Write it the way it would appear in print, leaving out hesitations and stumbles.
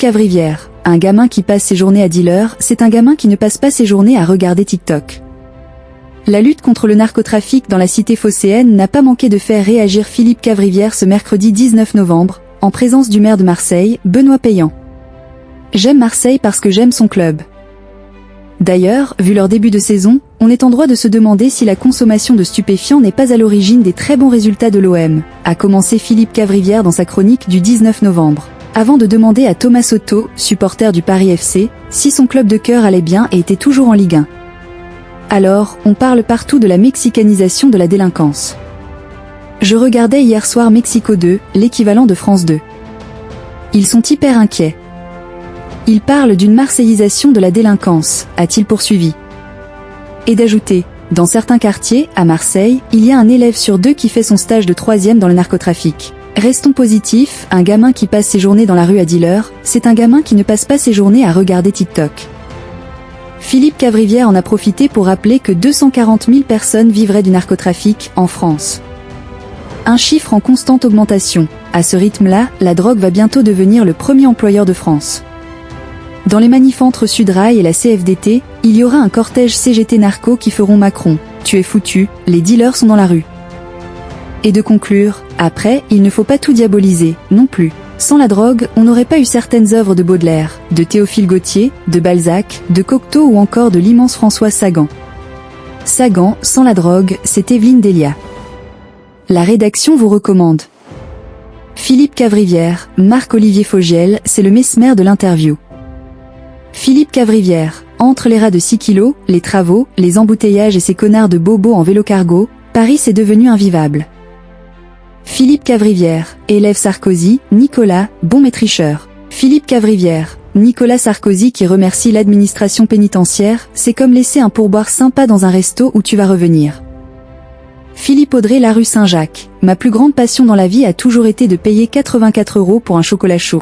Cavrivière, un gamin qui passe ses journées à dealer, c'est un gamin qui ne passe pas ses journées à regarder TikTok. La lutte contre le narcotrafic dans la cité phocéenne n'a pas manqué de faire réagir Philippe Cavrivière ce mercredi 19 novembre, en présence du maire de Marseille, Benoît Payan. J'aime Marseille parce que j'aime son club. D'ailleurs, vu leur début de saison, on est en droit de se demander si la consommation de stupéfiants n'est pas à l'origine des très bons résultats de l'OM, a commencé Philippe Cavrivière dans sa chronique du 19 novembre. Avant de demander à Thomas Soto, supporter du Paris FC, si son club de cœur allait bien et était toujours en Ligue 1. Alors, on parle partout de la mexicanisation de la délinquance. Je regardais hier soir Mexico 2, l'équivalent de France 2. Ils sont hyper inquiets. Ils parlent d'une marseillisation de la délinquance, a-t-il poursuivi. Et d'ajouter, dans certains quartiers, à Marseille, il y a un élève sur 2 qui fait son stage de 3e dans le narcotrafic. Restons positifs, un gamin qui passe ses journées dans la rue à dealer, c'est un gamin qui ne passe pas ses journées à regarder TikTok. Philippe Cavrivière en a profité pour rappeler que 240 000 personnes vivraient du narcotrafic en France. Un chiffre en constante augmentation. À ce rythme-là, la drogue va bientôt devenir le premier employeur de France. Dans les manifs entre Sudrail et la CFDT, il y aura un cortège CGT narco qui feront Macron. Tu es foutu, les dealers sont dans la rue. Et de conclure, après, il ne faut pas tout diaboliser, non plus. Sans la drogue, on n'aurait pas eu certaines œuvres de Baudelaire, de Théophile Gautier, de Balzac, de Cocteau ou encore de l'immense François Sagan. Sagan, sans la drogue, c'est Evelyne Delia. La rédaction vous recommande. Philippe Cavrivière, Marc-Olivier Fogiel, c'est le mesmer de l'interview. Philippe Cavrivière, entre les rats de 6 kilos, les travaux, les embouteillages et ces connards de bobos en vélo-cargo, Paris est devenu invivable. Philippe Cavrivière, élève Sarkozy, Nicolas, bon maîtricheur. Philippe Cavrivière, Nicolas Sarkozy qui remercie l'administration pénitentiaire, c'est comme laisser un pourboire sympa dans un resto où tu vas revenir. Philippe Audrey, la rue Saint-Jacques, ma plus grande passion dans la vie a toujours été de payer 84 € pour un chocolat chaud.